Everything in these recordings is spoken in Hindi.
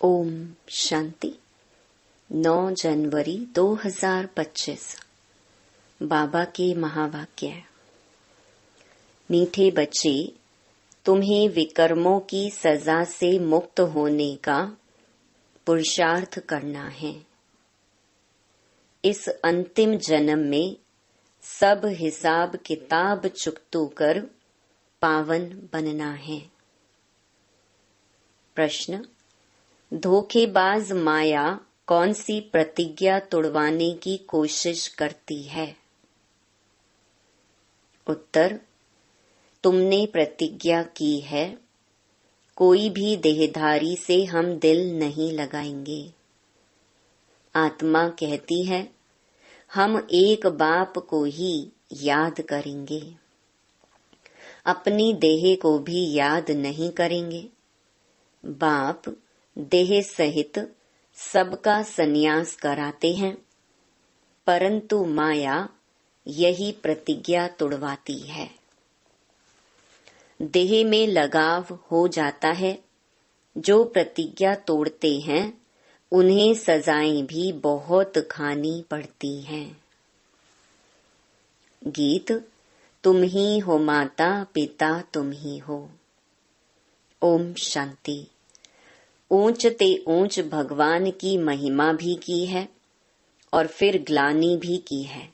ओम शांति। 9 जनवरी 2025 बाबा के महावाक्य। मीठे बच्चे, तुम्हें विकर्मों की सजा से मुक्त होने का पुरुषार्थ करना है। इस अंतिम जन्म में सब हिसाब किताब चुकतो कर पावन बनना है। प्रश्न: धोखेबाज माया कौन सी प्रतिज्ञा तोड़वाने की कोशिश करती है? उत्तर: तुमने प्रतिज्ञा की है, कोई भी देहधारी से हम दिल नहीं लगाएंगे। आत्मा कहती है, हम एक बाप को ही याद करेंगे, अपनी देह को भी याद नहीं करेंगे। बाप देह सहित सबका संन्यास कराते हैं, परंतु माया यही प्रतिज्ञा तोड़वाती है। देह में लगाव हो जाता है। जो प्रतिज्ञा तोड़ते हैं उन्हें सजाएं भी बहुत खानी पड़ती हैं। गीत: तुम ही हो माता पिता, तुम ही हो। ओम शांति। ऊंच ते ऊंच भगवान की महिमा भी की है और फिर ग्लानि भी की है।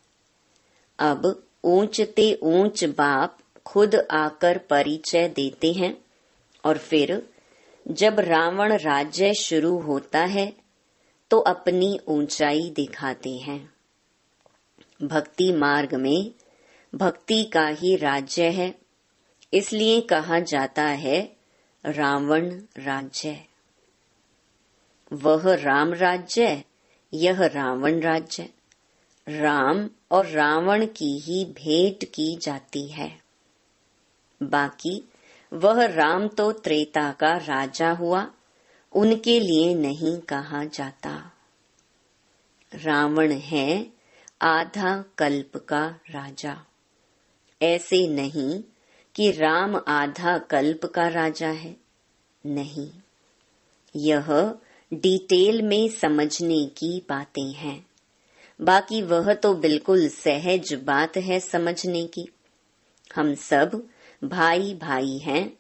अब ऊंच ते ऊंच बाप खुद आकर परिचय देते हैं और फिर जब रावण राज्य शुरू होता है तो अपनी ऊंचाई दिखाते हैं। भक्ति मार्ग में भक्ति का ही राज्य है, इसलिए कहा जाता है रावण राज्य। वह राम राज्य, यह रावण राज्य। राम और रावण की ही भेंट की जाती है। बाकी वह राम तो त्रेता का राजा हुआ, उनके लिए नहीं कहा जाता। रावण है आधा कल्प का राजा। ऐसे नहीं कि राम आधा कल्प का राजा है, नहीं। यह डिटेल में समझने की बातें हैं। बाकी वह तो बिल्कुल सहज बात है समझने की। हम सब भाई भाई हैं।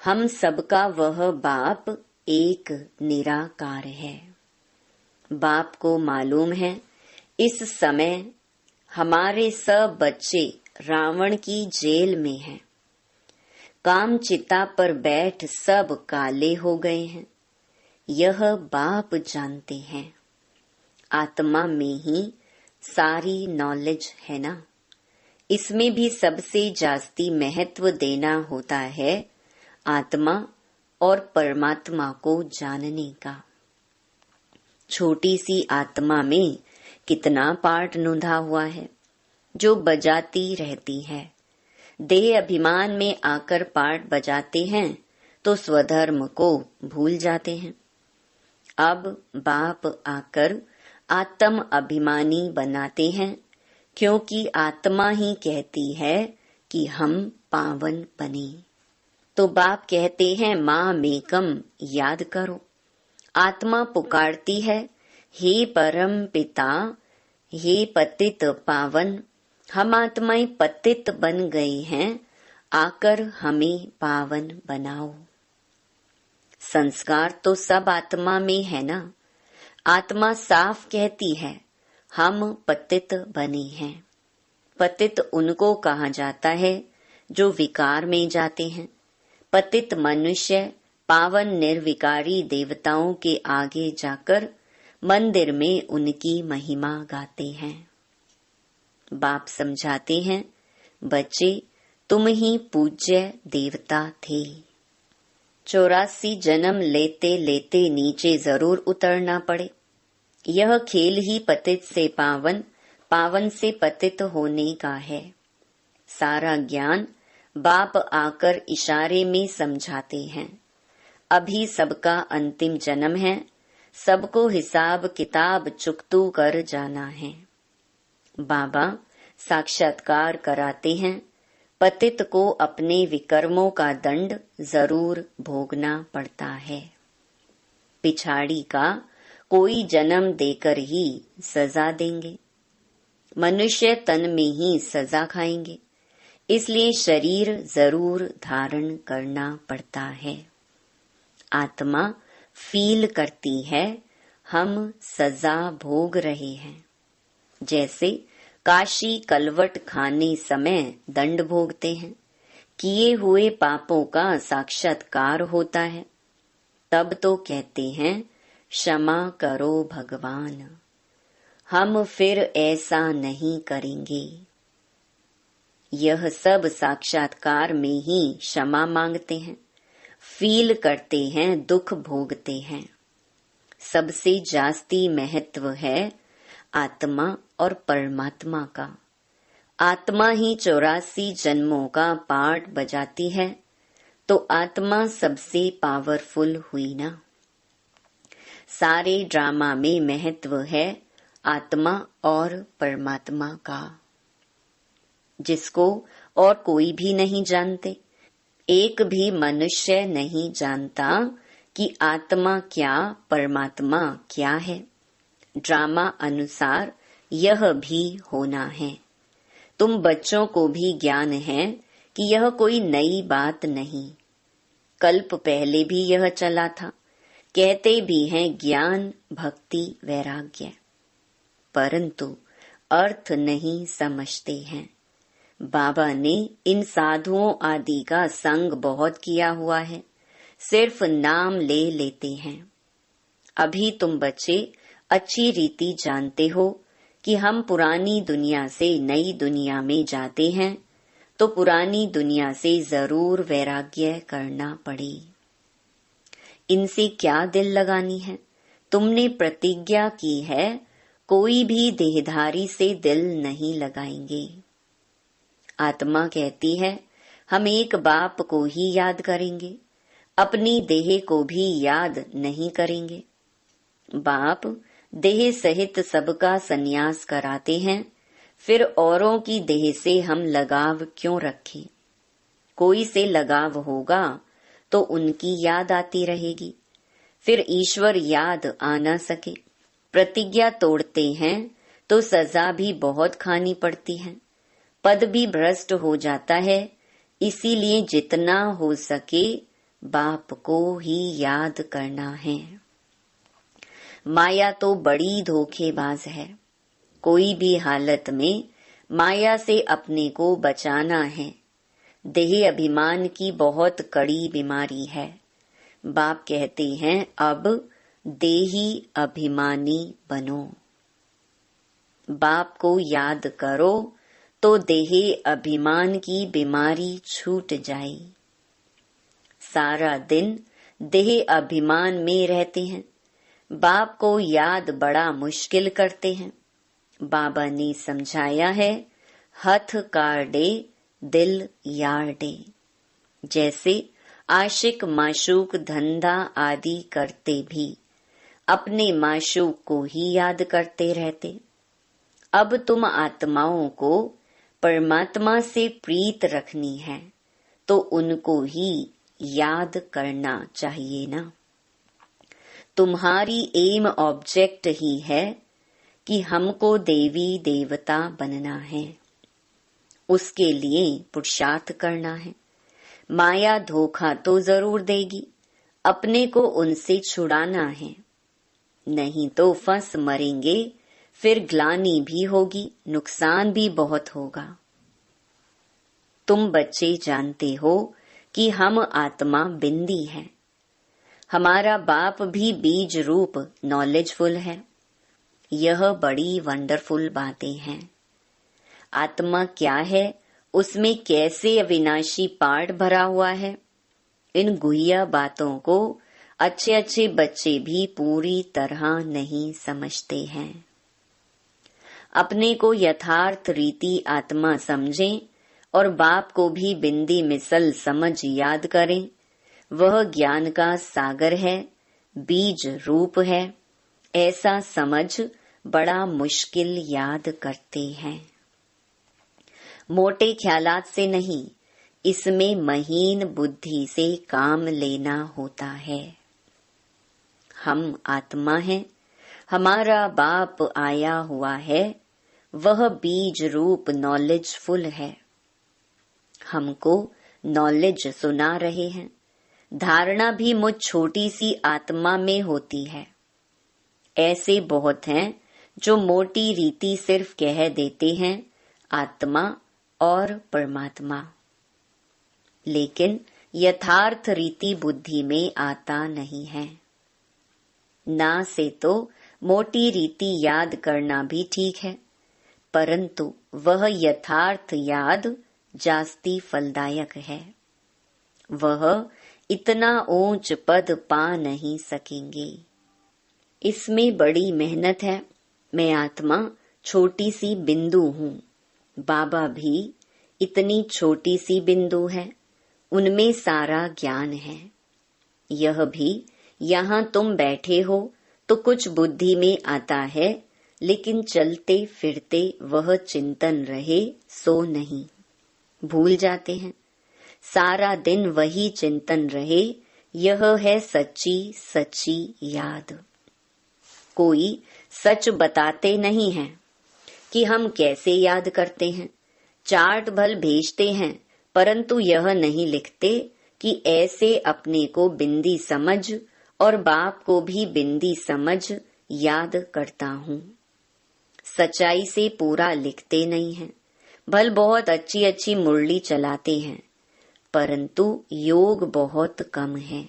हम सबका वह बाप एक निराकार है। बाप को मालूम है इस समय हमारे सब बच्चे रावण की जेल में हैं। काम चिता पर बैठ सब काले हो गए हैं। यह बाप जानते हैं। आत्मा में ही सारी नॉलेज है ना। इसमें भी सबसे जास्ती महत्व देना होता है आत्मा और परमात्मा को जानने का। छोटी सी आत्मा में कितना पार्ट नूंधा हुआ है जो बजाती रहती है। देह अभिमान में आकर पार्ट बजाते हैं तो स्वधर्म को भूल जाते हैं। अब बाप आकर आत्म अभिमानी बनाते हैं, क्योंकि आत्मा ही कहती है कि हम पावन बने। तो बाप कहते हैं माँ मेकम याद करो। आत्मा पुकारती है, हे परम पिता, हे पतित पावन, हम आत्माएं पतित बन गए हैं, आकर हमें पावन बनाओ। संस्कार तो सब आत्मा में है ना। आत्मा साफ कहती है हम पतित बने हैं। पतित उनको कहा जाता है जो विकार में जाते हैं। पतित मनुष्य पावन निर्विकारी देवताओं के आगे जाकर मंदिर में उनकी महिमा गाते हैं। बाप समझाते हैं, बच्चे तुम ही पूज्य देवता थे। 84 जन्म लेते लेते नीचे जरूर उतरना पड़े। यह खेल ही पतित से पावन, पावन से पतित होने का है। सारा ज्ञान बाप आकर इशारे में समझाते हैं। अभी सबका अंतिम जन्म है, सबको हिसाब किताब चुकतू कर जाना है। बाबा साक्षात्कार कराते हैं, पतित को अपने विकर्मों का दंड जरूर भोगना पड़ता है। पिछाड़ी का कोई जन्म देकर ही सजा देंगे। मनुष्य तन में ही सजा खाएंगे, इसलिए शरीर जरूर धारण करना पड़ता है। आत्मा फील करती है हम सजा भोग रहे हैं। जैसे काशी कलवट खाने समय दंड भोगते हैं, किए हुए पापों का साक्षात्कार होता है, तब तो कहते हैं क्षमा करो भगवान, हम फिर ऐसा नहीं करेंगे। यह सब साक्षात्कार में ही क्षमा मांगते हैं, फील करते हैं, दुख भोगते हैं। सबसे जास्ती महत्व है आत्मा और परमात्मा का। आत्मा ही 84 जन्मों का पार्ट बजाती है, तो आत्मा सबसे पावरफुल हुई ना। सारे ड्रामा में महत्व है आत्मा और परमात्मा का, जिसको और कोई भी नहीं जानते। एक भी मनुष्य नहीं जानता कि आत्मा क्या, परमात्मा क्या है। ड्रामा अनुसार यह भी होना है। तुम बच्चों को भी ज्ञान है कि यह कोई नई बात नहीं, कल्प पहले भी यह चला था। कहते भी हैं ज्ञान, भक्ति, वैराग्य, परंतु अर्थ नहीं समझते हैं। बाबा ने इन साधुओं आदि का संग बहुत किया हुआ है, सिर्फ नाम ले लेते हैं। अभी तुम बच्चे अच्छी रीति जानते हो कि हम पुरानी दुनिया से नई दुनिया में जाते हैं, तो पुरानी दुनिया से जरूर वैराग्य करना पड़े। इनसे क्या दिल लगानी है? तुमने प्रतिज्ञा की है कोई भी देहधारी से दिल नहीं लगाएंगे। आत्मा कहती है हम एक बाप को ही याद करेंगे, अपनी देह को भी याद नहीं करेंगे। बाप देह सहित सबका संन्यास कराते हैं, फिर औरों की देह से हम लगाव क्यों रखें? कोई से लगाव होगा तो उनकी याद आती रहेगी, फिर ईश्वर याद आ न सके। प्रतिज्ञा तोड़ते हैं तो सजा भी बहुत खानी पड़ती है, पद भी भ्रष्ट हो जाता है। इसीलिए जितना हो सके बाप को ही याद करना है। माया तो बड़ी धोखेबाज है। कोई भी हालत में माया से अपने को बचाना है। देह अभिमान की बहुत कड़ी बीमारी है। बाप कहते हैं अब देही अभिमानी बनो। बाप को याद करो तो देह अभिमान की बीमारी छूट जाए। सारा दिन देह अभिमान में रहते हैं, बाप को याद बड़ा मुश्किल करते हैं। बाबा ने समझाया है हथ काटे दिल यार्डे। जैसे आशिक माशूक धंधा आदि करते भी अपने माशूक को ही याद करते रहते। अब तुम आत्माओं को परमात्मा से प्रीत रखनी है तो उनको ही याद करना चाहिए ना। तुम्हारी एम ऑब्जेक्ट ही है कि हमको देवी देवता बनना है, उसके लिए पुरुषार्थ करना है। माया धोखा तो जरूर देगी, अपने को उनसे छुड़ाना है, नहीं तो फंस मरेंगे, फिर ग्लानि भी होगी, नुकसान भी बहुत होगा। तुम बच्चे जानते हो कि हम आत्मा बिंदी है, हमारा बाप भी बीज रूप नॉलेजफुल है। यह बड़ी वंडरफुल बातें हैं। आत्मा क्या है, उसमें कैसे अविनाशी पार्ट भरा हुआ है, इन गुह्य बातों को अच्छे अच्छे बच्चे भी पूरी तरह नहीं समझते हैं। अपने को यथार्थ रीति आत्मा समझें और बाप को भी बिंदी मिसल समझ याद करें। वह ज्ञान का सागर है, बीज रूप है। ऐसा समझ बड़ा मुश्किल याद करते हैं। मोटे ख्यालात से नहीं, इसमें महीन बुद्धि से काम लेना होता है। हम आत्मा हैं, हमारा बाप आया हुआ है, वह बीज रूप नॉलेजफुल है। हमको नॉलेज सुना रहे हैं। धारणा भी मुझ छोटी सी आत्मा में होती है। ऐसे बहुत हैं जो मोटी रीति सिर्फ कह देते हैं आत्मा और परमात्मा, लेकिन यथार्थ रीति बुद्धि में आता नहीं है। ना से तो मोटी रीति याद करना भी ठीक है, परंतु वह यथार्थ याद जास्ती फलदायक है। वह इतना ऊंच पद पा नहीं सकेंगे। इसमें बड़ी मेहनत है। मैं आत्मा छोटी सी बिंदु हूँ, बाबा भी इतनी छोटी सी बिंदु है, उनमें सारा ज्ञान है। यह भी यहाँ तुम बैठे हो तो कुछ बुद्धि में आता है, लेकिन चलते फिरते वह चिंतन रहे सो नहीं, भूल जाते हैं। सारा दिन वही चिंतन रहे, यह है सच्ची सच्ची याद। कोई सच बताते नहीं हैं कि हम कैसे याद करते हैं। चार्ट भल भेजते हैं, परंतु यह नहीं लिखते कि ऐसे अपने को बिंदी समझ और बाप को भी बिंदी समझ याद करता हूँ। सच्चाई से पूरा लिखते नहीं हैं। भल बहुत अच्छी अच्छी मुरली चलाते हैं, परंतु योग बहुत कम है।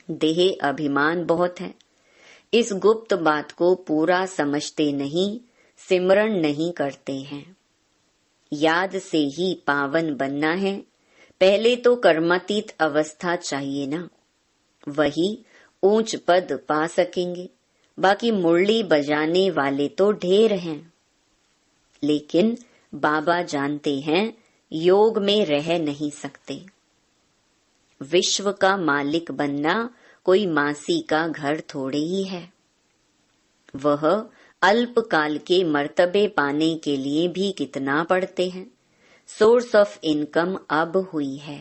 देह अभिमान बहुत है। इस गुप्त बात को पूरा समझते नहीं, सिमरण नहीं करते हैं। याद से ही पावन बनना है। पहले तो कर्मातीत अवस्था चाहिए ना, वही ऊंच पद पा सकेंगे। बाकी मुरली बजाने वाले तो ढेर हैं, लेकिन बाबा जानते हैं योग में रह नहीं सकते। विश्व का मालिक बनना कोई मासी का घर थोड़े ही है। वह अल्पकाल के मर्तबे पाने के लिए भी कितना पढ़ते हैं। सोर्स ऑफ इनकम अब हुई है।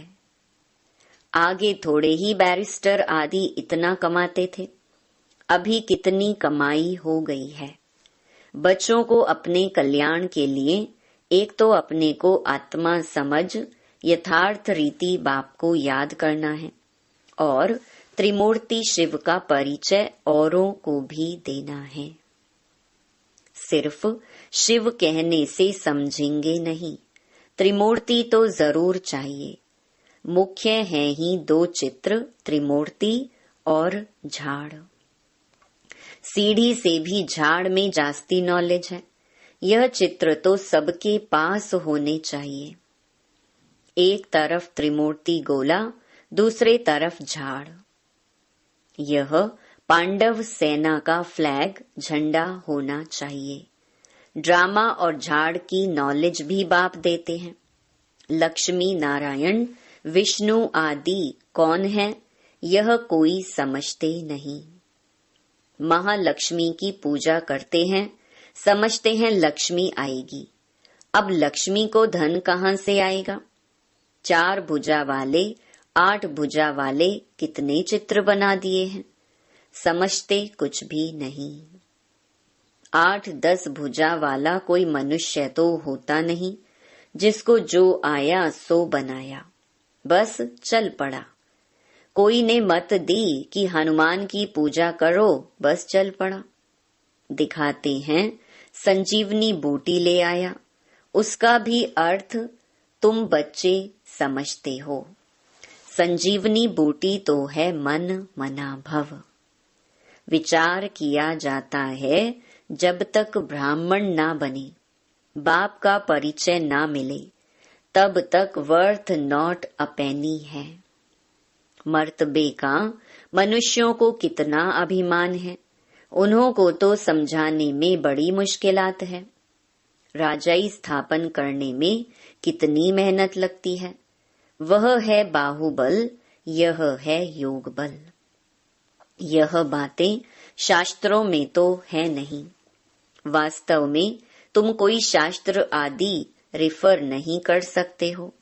आगे थोड़े ही बैरिस्टर आदि इतना कमाते थे, अभी कितनी कमाई हो गई है। बच्चों को अपने कल्याण के लिए एक तो अपने को आत्मा समझ यथार्थ रीति बाप को याद करना है, और त्रिमूर्ति शिव का परिचय औरों को भी देना है। सिर्फ शिव कहने से समझेंगे नहीं, त्रिमूर्ति तो जरूर चाहिए। मुख्य हैं ही दो चित्र, त्रिमूर्ति और झाड़। सीढ़ी से भी झाड़ में जास्ती नॉलेज है। यह चित्र तो सबके पास होने चाहिए। एक तरफ त्रिमूर्ति गोला, दूसरे तरफ झाड़। यह पांडव सेना का फ्लैग झंडा होना चाहिए। ड्रामा और झाड़ की नॉलेज भी बाप देते हैं। लक्ष्मी नारायण विष्णु आदि कौन है, यह कोई समझते नहीं। महालक्ष्मी की पूजा करते हैं, समझते हैं लक्ष्मी आएगी। अब लक्ष्मी को धन कहाँ से आएगा। 4 भुजा वाले 8 भुजा वाले कितने चित्र बना दिए हैं, समझते कुछ भी नहीं। 8-10 भुजा वाला कोई मनुष्य तो होता नहीं, जिसको जो आया सो बनाया, बस चल पड़ा। कोई ने मत दी कि हनुमान की पूजा करो, बस चल पड़ा। दिखाते हैं संजीवनी बूटी ले आया, उसका भी अर्थ तुम बच्चे समझते हो। संजीवनी बूटी तो है मन मना भव। विचार किया जाता है जब तक ब्राह्मण ना बने, बाप का परिचय ना मिले, तब तक वर्थ नॉट अ पेनी है। मर्तबे का मनुष्यों को कितना अभिमान है, उन्हों को तो समझाने में बड़ी मुश्किलात है। राजाई स्थापन करने में कितनी मेहनत लगती है। वह है बाहुबल, यह है योग बल। यह बातें शास्त्रों में तो है नहीं। वास्तव में तुम कोई शास्त्र आदि रिफर नहीं कर सकते हो।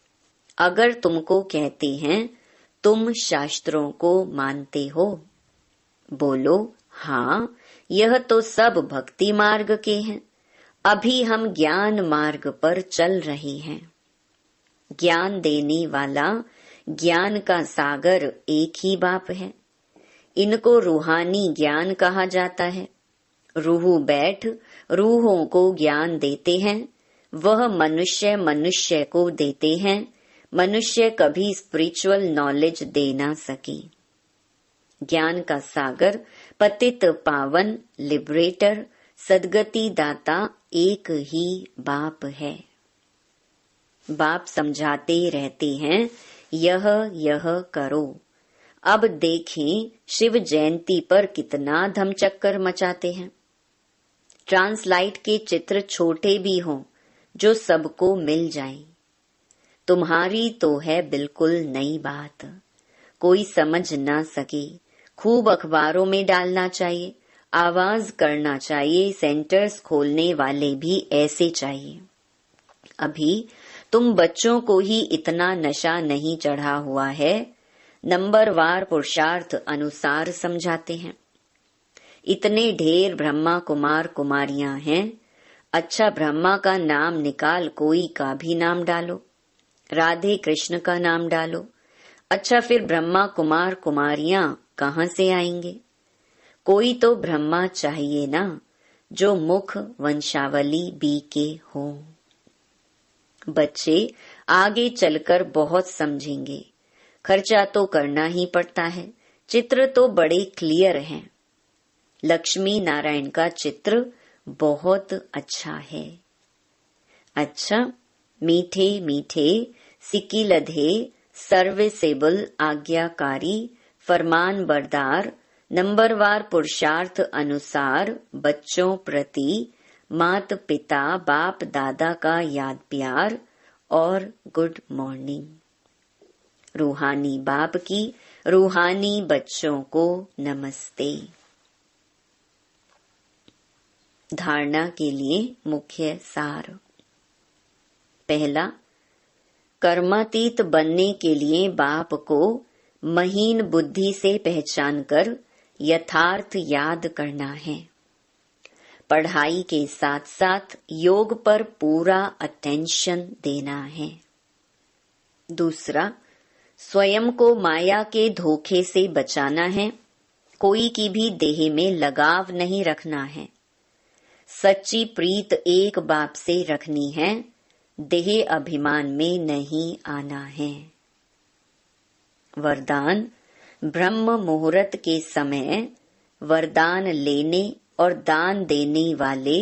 अगर तुमको कहते हैं तुम शास्त्रों को मानते हो, बोलो, हाँ, यह तो सब भक्ति मार्ग के हैं। अभी हम ज्ञान मार्ग पर चल रहे हैं। ज्ञान देने वाला, ज्ञान का सागर एक ही बाप है। इनको रूहानी ज्ञान कहा जाता है। रूह बैठ रूहों को ज्ञान देते हैं। वह मनुष्य मनुष्य को देते हैं। मनुष्य कभी स्पिरिचुअल नॉलेज दे ना सके। ज्ञान का सागर, पतित पावन, लिबरेटर, सदगति दाता एक ही बाप है। बाप समझाते रहते हैं, यह करो। अब देखें शिव जयंती पर कितना धमचक्कर मचाते हैं। ट्रांसलाइट के चित्र छोटे भी हों जो सबको मिल जाएं। तुम्हारी तो है बिल्कुल नई बात, कोई समझ ना सके। खूब अखबारों में डालना चाहिए, आवाज करना चाहिए। सेंटर्स खोलने वाले भी ऐसे चाहिए। अभी तुम बच्चों को ही इतना नशा नहीं चढ़ा हुआ है। नंबरवार पुरुषार्थ अनुसार समझाते हैं। इतने ढेर ब्रह्मा कुमार कुमारियां हैं। अच्छा, ब्रह्मा का नाम निकाल कोई का भी नाम डालो, राधे कृष्ण का नाम डालो। अच्छा, फिर ब्रह्मा कुमार कुमारियां कहाँ से आएंगे? कोई तो ब्रह्मा चाहिए ना, जो मुख वंशावली बी के हो। बच्चे आगे चलकर बहुत समझेंगे। खर्चा तो करना ही पड़ता है। चित्र तो बड़े क्लियर हैं। लक्ष्मी नारायण का चित्र बहुत अच्छा है। अच्छा, मीठे मीठे, सिकिलधे, सर्विसेबल, आज्ञाकारी, फरमान बरदार, नंबरवार पुरुषार्थ अनुसार बच्चों प्रति मात पिता बाप दादा का याद प्यार और गुड मॉर्निंग। रूहानी बाप की रूहानी बच्चों को नमस्ते। धारणा के लिए मुख्य सार। पहला, कर्मातीत बनने के लिए बाप को महीन बुद्धि से पहचान कर यथार्थ याद करना है। पढ़ाई के साथ साथ योग पर पूरा अटेंशन देना है। दूसरा, स्वयं को माया के धोखे से बचाना है। कोई की भी देह में लगाव नहीं रखना है। सच्ची प्रीत एक बाप से रखनी है। देह अभिमान में नहीं आना है। वरदान, ब्रह्म मुहूर्त के समय वरदान लेने और दान देने वाले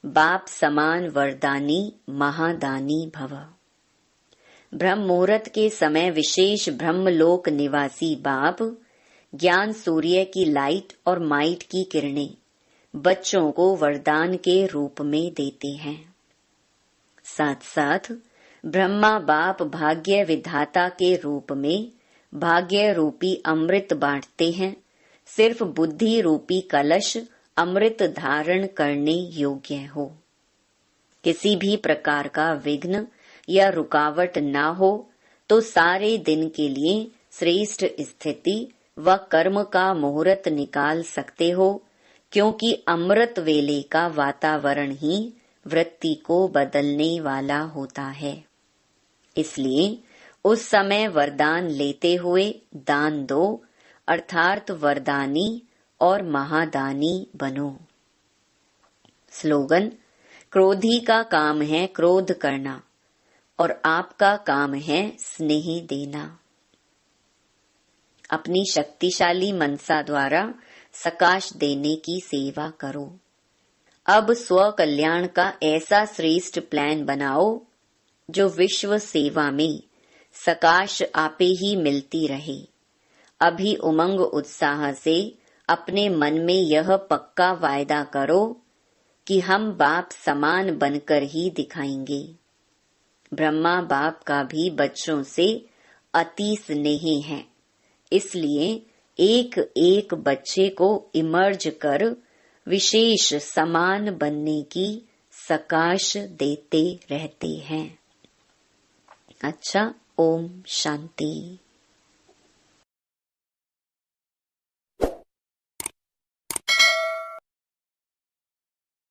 बाप समान वरदानी महादानी भव। ब्रह्म मुहूर्त के समय विशेष ब्रह्मलोक निवासी बाप ज्ञान सूर्य की लाइट और माइट की किरणें बच्चों को वरदान के रूप में देते हैं। साथ साथ ब्रह्मा बाप भाग्य विधाता के रूप में भाग्य रूपी अमृत बांटते हैं। सिर्फ बुद्धि रूपी कलश अमृत धारण करने योग्य हो। किसी भी प्रकार का विघ्न या रुकावट ना हो तो सारे दिन के लिए श्रेष्ठ स्थिति व कर्म का मुहूर्त निकाल सकते हो, क्योंकि अमृत वेले का वातावरण ही वृत्ति को बदलने वाला होता है। इसलिए उस समय वरदान लेते हुए दान दो, अर्थात वरदानी और महादानी बनो। स्लोगन, क्रोधी का काम है क्रोध करना और आपका काम है स्नेह देना। अपनी शक्तिशाली मनसा द्वारा सकाश देने की सेवा करो। अब स्व कल्याण का ऐसा श्रेष्ठ प्लान बनाओ जो विश्व सेवा में सकाश आपे ही मिलती रहे। अभी उमंग उत्साह से अपने मन में यह पक्का वायदा करो कि हम बाप समान बनकर ही दिखाएंगे। ब्रह्मा बाप का भी बच्चों से अति स्नेह है, इसलिए एक एक बच्चे को इमर्ज कर विशेष समान बनने की सकाश देते रहते हैं। अच्छा, ओम शांति।